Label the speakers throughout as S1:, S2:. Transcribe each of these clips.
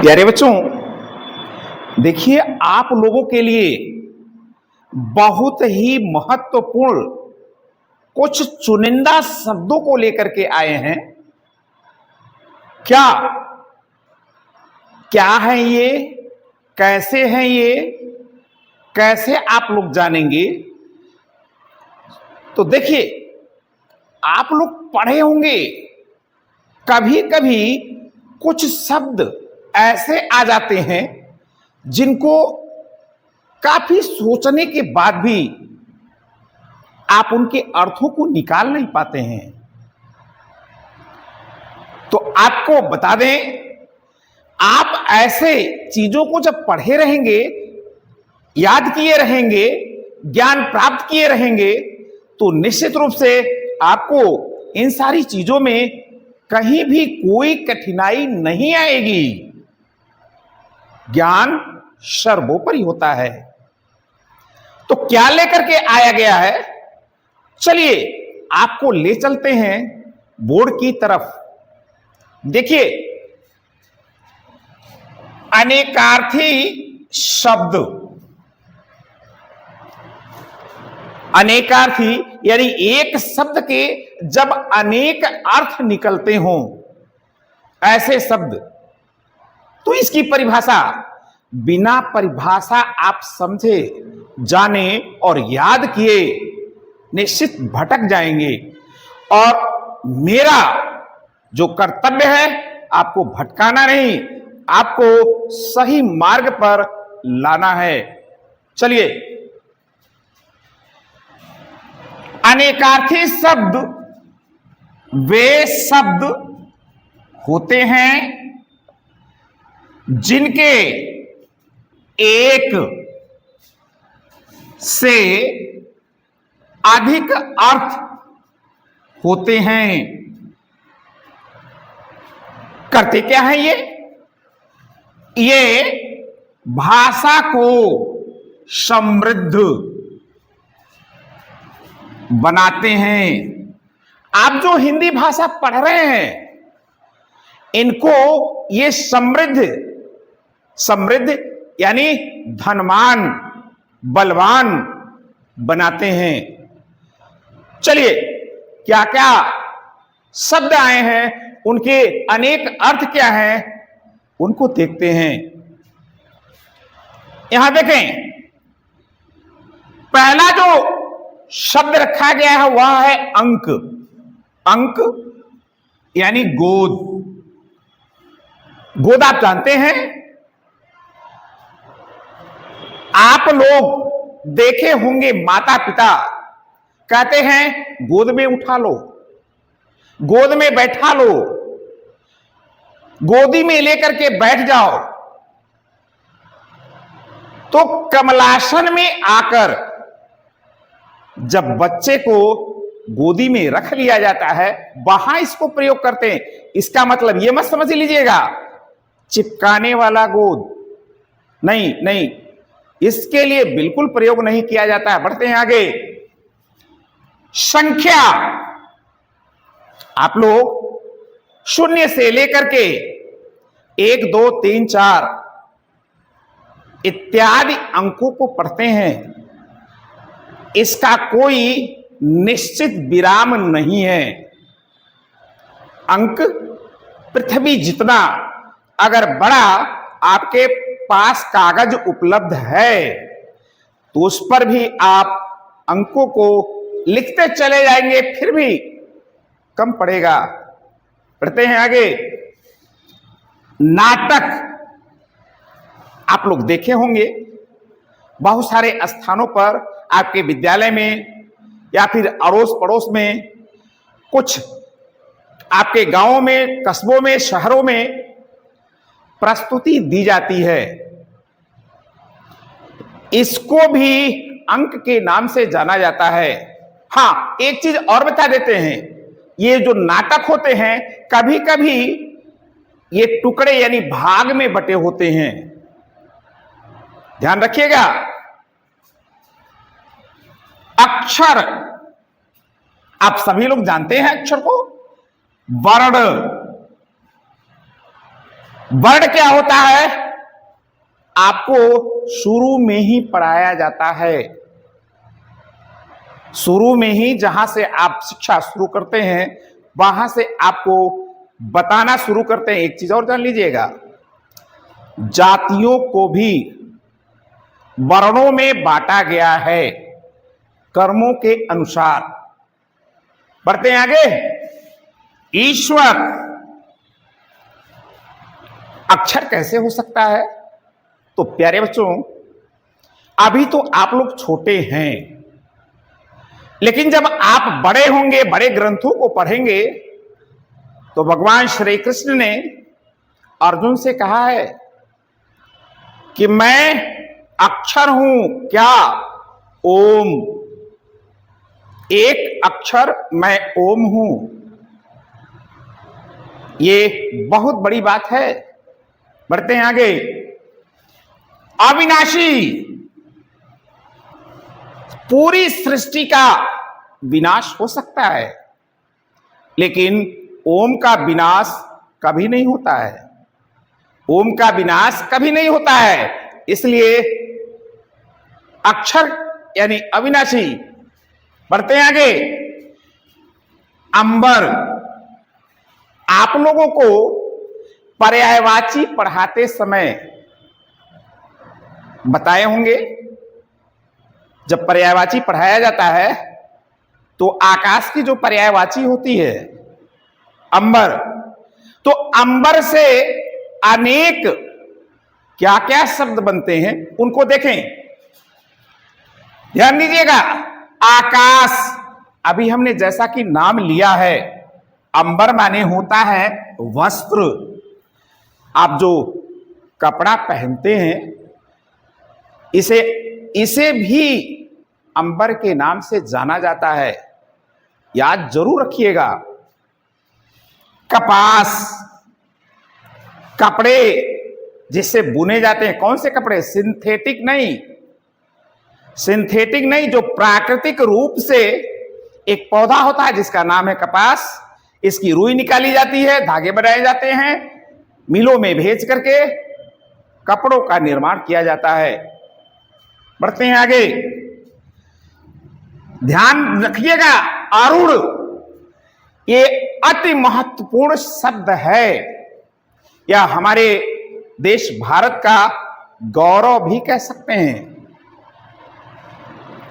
S1: प्यारे बच्चों, देखिए आप लोगों के लिए बहुत ही महत्वपूर्ण कुछ चुनिंदा शब्दों को लेकर के आए हैं। क्या क्या है ये, कैसे हैं ये, कैसे आप लोग जानेंगे? तो देखिए, आप लोग पढ़े होंगे, कभी कभी कुछ शब्द ऐसे आ जाते हैं जिनको काफी सोचने के बाद भी आप उनके अर्थों को निकाल नहीं पाते हैं। तो आपको बता दें, आप ऐसे चीजों को जब पढ़े रहेंगे, याद किए रहेंगे, ज्ञान प्राप्त किए रहेंगे, तो निश्चित रूप से आपको इन सारी चीजों में कहीं भी कोई कठिनाई नहीं आएगी। ज्ञान सर्वोपरि होता है। तो क्या लेकर के आया गया है, चलिए आपको ले चलते हैं बोर्ड की तरफ। देखिए, अनेकार्थी शब्द, अनेकार्थी यानी एक शब्द के जब अनेक अर्थ निकलते हों, ऐसे शब्द। तो इसकी परिभाषा बिना परिभाषा आप समझे, जाने और याद किए निश्चित भटक जाएंगे। और मेरा जो कर्तव्य है, आपको भटकाना नहीं, आपको सही मार्ग पर लाना है। चलिए, अनेकार्थी शब्द वे शब्द होते हैं जिनके एक से अधिक अर्थ होते हैं। करते क्या है ये भाषा को समृद्ध बनाते हैं। आप जो हिंदी भाषा पढ़ रहे हैं, इनको ये समृद्ध यानी धनवान, बलवान बनाते हैं। चलिए, क्या क्या शब्द आए हैं, उनके अनेक अर्थ क्या हैं, उनको देखते हैं। यहां देखें, पहला जो शब्द रखा गया है वह है अंक। अंक यानी गोद। गोद आप जानते हैं, आप लोग देखे होंगे, माता पिता कहते हैं गोद में उठा लो, गोद में बैठा लो, गोदी में लेकर के बैठ जाओ। तो कमलासन में आकर जब बच्चे को गोदी में रख लिया जाता है, वहां इसको प्रयोग करते हैं। इसका मतलब यह मत समझ लीजिएगा चिपकाने वाला गोद, नहीं नहीं, इसके लिए बिल्कुल प्रयोग नहीं किया जाता है। बढ़ते हैं आगे। संख्या, आप लोग शून्य से लेकर के 1 2 3 4 इत्यादि अंकों को पढ़ते हैं। इसका कोई निश्चित विराम नहीं है। अंक पृथ्वी जितना अगर बड़ा आपके पास कागज उपलब्ध है, तो उस पर भी आप अंकों को लिखते चले जाएंगे, फिर भी कम पड़ेगा। पढ़ते हैं आगे। नाटक, आप लोग देखे होंगे, बहुत सारे स्थानों पर आपके विद्यालय में या फिर अड़ोस पड़ोस में, कुछ आपके गांवों में, कस्बों में, शहरों में प्रस्तुति दी जाती है। इसको भी अंक के नाम से जाना जाता है। हां, एक चीज और बता देते हैं, ये जो नाटक होते हैं, कभी कभी ये टुकड़े यानी भाग में बटे होते हैं, ध्यान रखिएगा। अक्षर, आप सभी लोग जानते हैं अक्षर को। वर्ण, वर्ण क्या होता है, आपको शुरू में ही पढ़ाया जाता है। शुरू में ही जहां से आप शिक्षा शुरू करते हैं वहां से आपको बताना शुरू करते हैं। एक चीज और जान लीजिएगा, जातियों को भी वर्णों में बांटा गया है कर्मों के अनुसार। बढ़ते हैं आगे। ईश्वर अक्षर कैसे हो सकता है? तो प्यारे बच्चों, अभी तो आप लोग छोटे हैं, लेकिन जब आप बड़े होंगे, बड़े ग्रंथों को पढ़ेंगे, तो भगवान श्री कृष्ण ने अर्जुन से कहा है कि मैं अक्षर हूं। क्या? ओम। एक अक्षर मैं ओम हूं। ये बहुत बड़ी बात है। बढ़ते हैं आगे। अविनाशी, पूरी सृष्टि का विनाश हो सकता है, लेकिन ओम का विनाश कभी नहीं होता है। ओम का विनाश कभी नहीं होता है, इसलिए अक्षर यानी अविनाशी। बढ़ते हैं आगे। अंबर, आप लोगों को पर्यायवाची पढ़ाते समय बताए होंगे, जब पर्यायवाची पढ़ाया जाता है तो आकाश की जो पर्यायवाची होती है अंबर, तो अंबर से अनेक क्या क्या शब्द बनते हैं उनको देखें। ध्यान दीजिएगा। आकाश, अभी हमने जैसा कि नाम लिया है, अंबर माने होता है वस्त्र। आप जो कपड़ा पहनते हैं इसे भी अंबर के नाम से जाना जाता है, याद जरूर रखिएगा। कपास, कपड़े जिससे बुने जाते हैं। कौन से कपड़े? सिंथेटिक नहीं, सिंथेटिक नहीं, जो प्राकृतिक रूप से एक पौधा होता है जिसका नाम है कपास। इसकी रुई निकाली जाती है, धागे बनाए जाते हैं, मिलों में भेज करके कपड़ों का निर्माण किया जाता है। बढ़ते हैं आगे। ध्यान रखिएगा, आरूढ़ ये अति महत्वपूर्ण शब्द है। यह हमारे देश भारत का गौरव भी कह सकते हैं।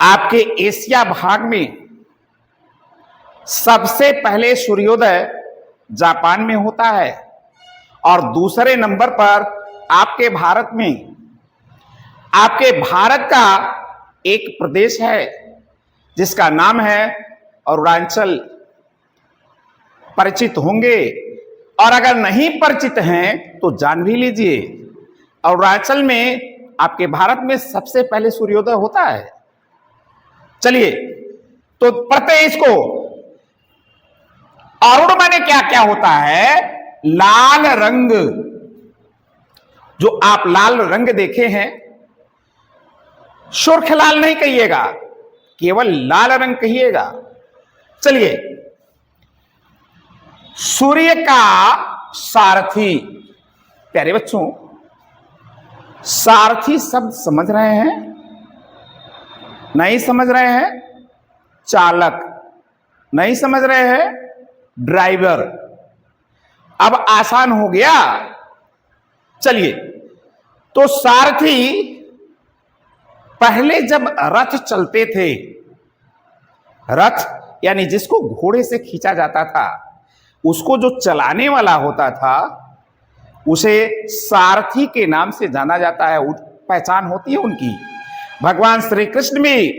S1: आपके एशिया भाग में सबसे पहले सूर्योदय जापान में होता है और दूसरे नंबर पर आपके भारत में, आपके भारत का एक प्रदेश है जिसका नाम है अरुणाचल। परिचित होंगे, और अगर नहीं परिचित हैं तो जान भी लीजिए, अरुणाचल में आपके भारत में सबसे पहले सूर्योदय होता है। चलिए तो पढ़ते हैं इसको। अरुण माने क्या क्या होता है? लाल रंग। जो आप लाल रंग देखे हैं, सुर्ख लाल नहीं कहिएगा, केवल लाल रंग कहिएगा। चलिए, सूर्य का सारथी। प्यारे बच्चों, सारथी शब्द समझ रहे हैं? नहीं समझ रहे हैं? चालक नहीं समझ रहे हैं? ड्राइवर। अब आसान हो गया। चलिए, तो सारथी पहले जब रथ चलते थे, रथ यानी जिसको घोड़े से खींचा जाता था, उसको जो चलाने वाला होता था उसे सारथी के नाम से जाना जाता है। पहचान होती है उनकी। भगवान श्री कृष्ण भी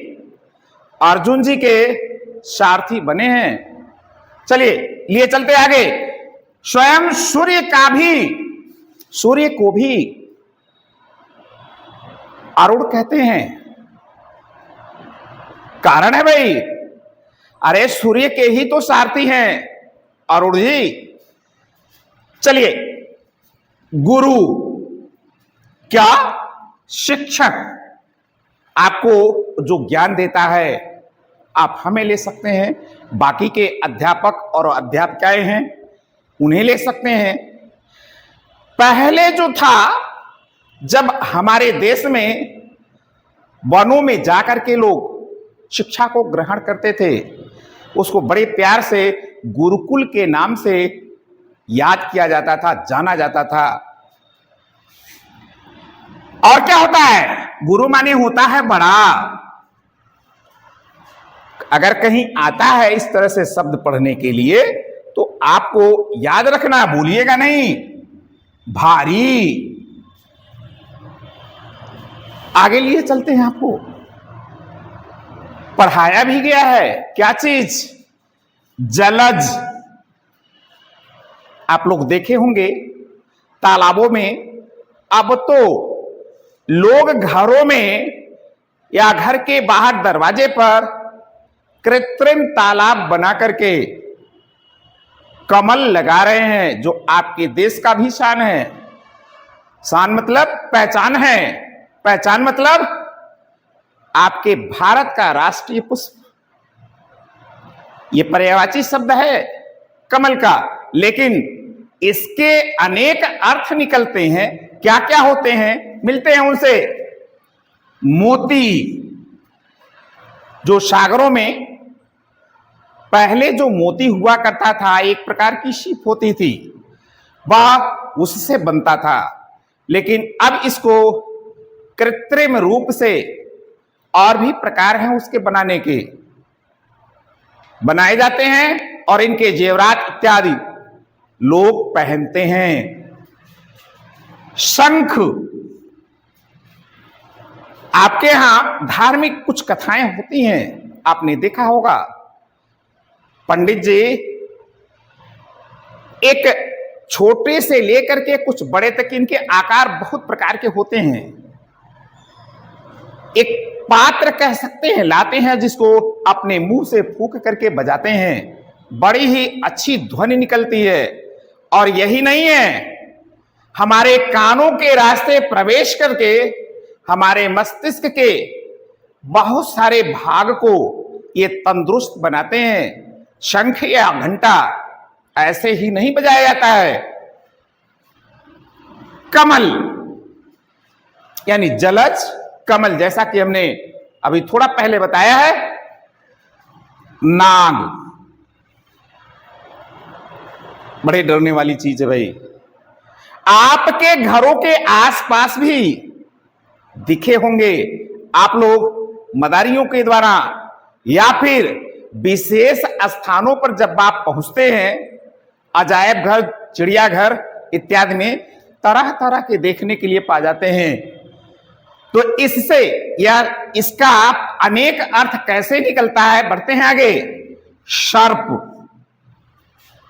S1: अर्जुन जी के सारथी बने हैं। चलिए लिए चलते आगे। स्वयं सूर्य का भी, सूर्य को भी अरुण कहते हैं। कारण है भाई, अरे सूर्य के ही तो सारथी हैं अरुण जी। चलिए, गुरु क्या? शिक्षक, आपको जो ज्ञान देता है आप हमें ले सकते हैं, बाकी के अध्यापक और अध्यापिकाएं हैं उन्हें ले सकते हैं। पहले जो था, जब हमारे देश में वनों में जाकर के लोग शिक्षा को ग्रहण करते थे, उसको बड़े प्यार से गुरुकुल के नाम से याद किया जाता था, जाना जाता था। और क्या होता है, गुरु माने होता है बड़ा। अगर कहीं आता है इस तरह से शब्द पढ़ने के लिए तो आपको याद रखना, भूलिएगा नहीं, भारी। आगे लिए चलते हैं, आपको पढ़ाया भी गया है क्या चीज, जलज। आप लोग देखे होंगे तालाबों में अब तो लोग घरों में या घर के बाहर दरवाजे पर कृत्रिम तालाब बना करके कमल लगा रहे हैं, जो आपके देश का भी शान है। शान मतलब पहचान है, पहचान मतलब आपके भारत का राष्ट्रीय पुष्प। यह पर्यायवाची शब्द है कमल का, लेकिन इसके अनेक अर्थ निकलते हैं। क्या क्या होते हैं, मिलते हैं उनसे। मोती, जो सागरों में पहले जो मोती हुआ करता था, एक प्रकार की सीप होती थी, वह उससे बनता था, लेकिन अब इसको कृत्रिम रूप से और भी प्रकार हैं उसके बनाने के, बनाए जाते हैं और इनके जेवरात इत्यादि लोग पहनते हैं। शंख, आपके यहां धार्मिक कुछ कथाएं होती हैं, आपने देखा होगा। पंडित जी एक छोटे से लेकर के कुछ बड़े तक, इनके आकार बहुत प्रकार के होते हैं। एक पात्र कह सकते हैं, लाते हैं, जिसको अपने मुंह से फूंक करके बजाते हैं, बड़ी ही अच्छी ध्वनि निकलती है। और यही नहीं है, हमारे कानों के रास्ते प्रवेश करके हमारे मस्तिष्क के बहुत सारे भाग को ये तंदुरुस्त बनाते हैं। शंख या घंटा ऐसे ही नहीं बजाया जाता है। कमल यानी जलज कमल, जैसा कि हमने अभी थोड़ा पहले बताया है। नाग, बड़े डरने वाली चीज है भाई। आपके घरों के आसपास भी दिखे होंगे आप लोग मदारियों के द्वारा, या फिर विशेष स्थानों पर जब आप पहुंचते हैं, अजायब घर, चिड़ियाघर इत्यादि में तरह तरह के देखने के लिए पा जाते हैं। तो इससे या इसका अनेक अर्थ कैसे निकलता है, बढ़ते हैं आगे। सर्प,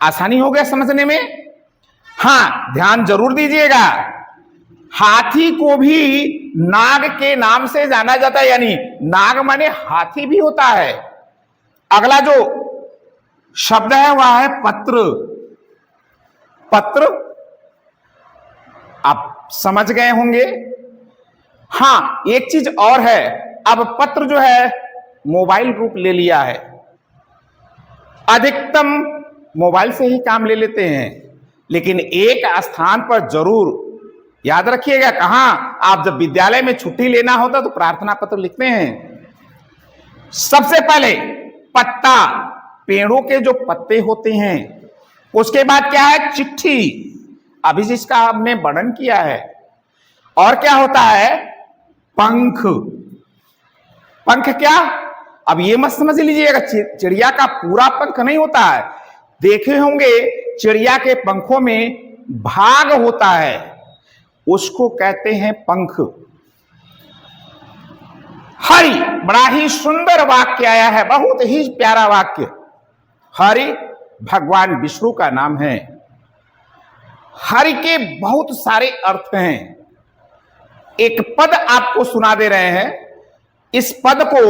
S1: आसानी हो गया समझने में। हां, ध्यान जरूर दीजिएगा, हाथी को भी नाग के नाम से जाना जाता है, यानी नाग माने हाथी भी होता है। अगला जो शब्द है वह है पत्र। पत्र आप समझ गए होंगे। हां, एक चीज और है, अब पत्र जो है मोबाइल रूप ले लिया है। अधिकतम मोबाइल से ही काम ले लेते हैं, लेकिन एक स्थान पर जरूर याद रखिएगा। कहां, आप जब विद्यालय में छुट्टी लेना होता तो प्रार्थना पत्र लिखते हैं। सबसे पहले पत्ता, पेड़ों के जो पत्ते होते हैं, उसके बाद क्या है, चिट्ठी, अभी जिसका हमने वर्णन किया है। और क्या होता है, पंख। पंख क्या, अब ये मत समझ लीजिएगा चिड़िया का पूरा पंख नहीं होता है। देखे होंगे चिड़िया के पंखों में भाग होता है, उसको कहते हैं पंख। हरि, बड़ा ही सुंदर वाक्य आया है, बहुत ही प्यारा वाक्य। हरि भगवान विष्णु का नाम है। हरि के बहुत सारे अर्थ हैं। एक पद आपको सुना दे रहे हैं, इस पद को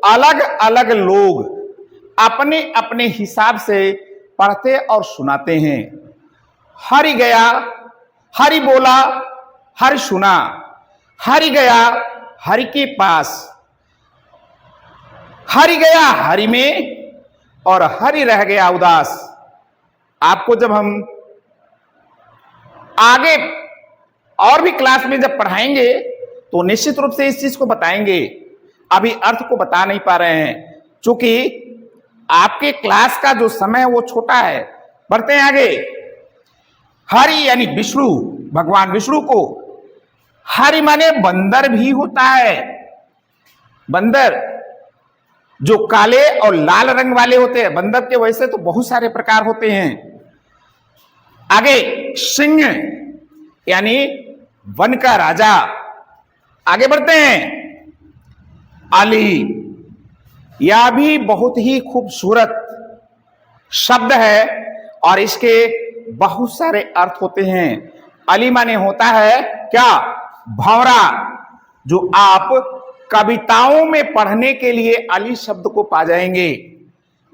S1: अलग अलग लोग अपने अपने हिसाब से पढ़ते और सुनाते हैं। हरि गया, हरि बोला, हरि सुना, हरि गया हरि के पास, हरि गया हरि में, और हरि रह गया उदास। आपको जब हम आगे और भी क्लास में जब पढ़ाएंगे तो निश्चित रूप से इस चीज को बताएंगे। अभी अर्थ को बता नहीं पा रहे हैं क्योंकि आपके क्लास का जो समय है वो छोटा है। बढ़ते हैं आगे। हरि यानी विष्णु, भगवान विष्णु को हरि माने बंदर भी होता है। बंदर जो काले और लाल रंग वाले होते हैं, बंदर के वैसे तो बहुत सारे प्रकार होते हैं। आगे सिंह यानी वन का राजा। आगे बढ़ते हैं। अली, यह भी बहुत ही खूबसूरत शब्द है और इसके बहुत सारे अर्थ होते हैं। अली माने होता है क्या? भंवरा, जो आप कविताओं में पढ़ने के लिए अली शब्द को पा जाएंगे।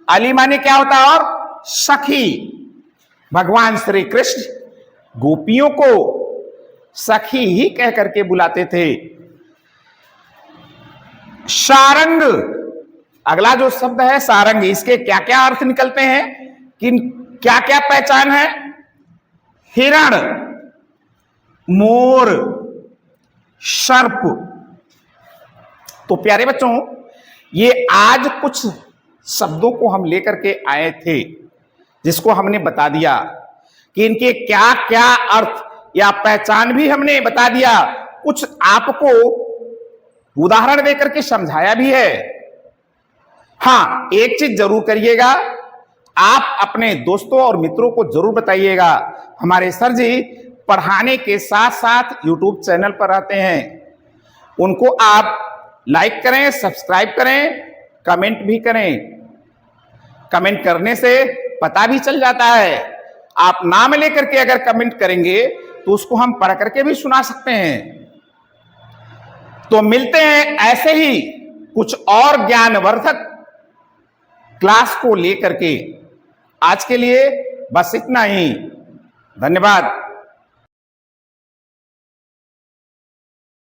S1: अली माने क्या होता है? और सखी, भगवान श्री कृष्ण गोपियों को सखी ही कह करके बुलाते थे। सारंग, अगला जो शब्द है सारंग, इसके क्या क्या अर्थ निकलते हैं, कि क्या क्या पहचान है? हिरण, मोर, सर्प। तो प्यारे बच्चों, ये आज कुछ शब्दों को हम लेकर के आए थे जिसको हमने बता दिया कि इनके क्या क्या अर्थ या पहचान भी हमने बता दिया। कुछ आपको उदाहरण देकर के समझाया भी है। हाँ, एक चीज जरूर करिएगा, आप अपने दोस्तों और मित्रों को जरूर बताइएगा। हमारे सर जी पढ़ाने के साथ साथ YouTube चैनल पर आते हैं, उनको आप लाइक करें, सब्सक्राइब करें, कमेंट भी करें। कमेंट करने से पता भी चल जाता है। आप नाम लेकर के अगर कमेंट करेंगे तो उसको हम पढ़ करके भी सुना सकते हैं। तो मिलते हैं ऐसे ही कुछ और ज्ञानवर्धक क्लास को लेकर के। आज के लिए बस इतना ही। धन्यवाद।